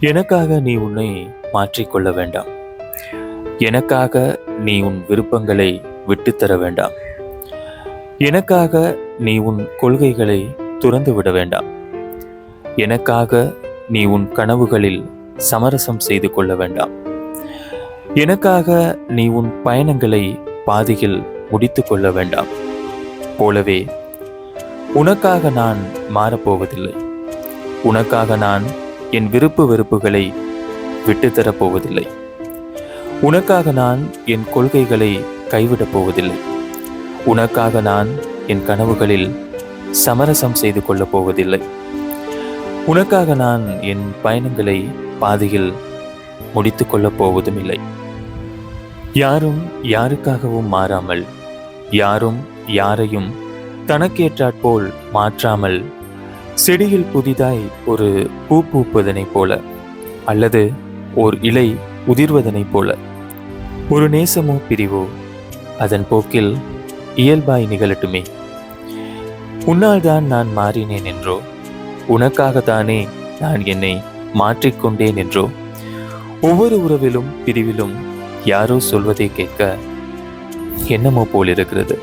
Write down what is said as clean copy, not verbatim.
எனக்காக நீ உன்னை மாற்றிக்கொள்ள வேண்டாம். எனக்காக நீ உன் விருப்பங்களை விட்டுத்தர வேண்டாம். எனக்காக நீ உன் கொள்கைகளை துறந்து விட வேண்டாம். எனக்காக நீ உன் கனவுகளில் சமரசம் செய்து கொள்ள வேண்டாம். எனக்காக நீ உன் பயணங்களை பாதியில் முடித்து கொள்ள வேண்டாம். போலவே உனக்காக நான் மாறப்போவதில்லை. உனக்காக நான் என் விருப்பு வெறுப்புகளை விட்டுத்தரப் போவதில்லை. உனக்காக நான் என் கொள்கைகளை கைவிடப் போவதில்லை. உனக்காக நான் என் கனவுகளில் சமரசம் செய்து கொள்ளப் போவதில்லை. உனக்காக நான் என் பயணங்களை பாதியில் முடித்து கொள்ளப் போவதும் இல்லை. யாரும் யாருக்காகவும் மாறாமல், யாரும் யாரையும் தனக்கேற்றாற்போல் மாற்றாமல், செடியில் புதிதாய் ஒரு பூ பூப்பதனைப் போல அல்லது ஓர் இலை உதிர்வதனைப் போல ஒரு நேசமோ பிரிவோ அதன் போக்கில் இயல்பாய் நிகழட்டுமே. உன்னால் தான் நான் மாறினேன் என்றோ, உனக்காகத்தானே நான் என்னை மாற்றிக்கொண்டேன் என்றோ, ஒவ்வொரு உறவிலும் பிரிவிலும் யாரோ சொல்வதை கேட்க என்னமோ போல் இருக்கிறது.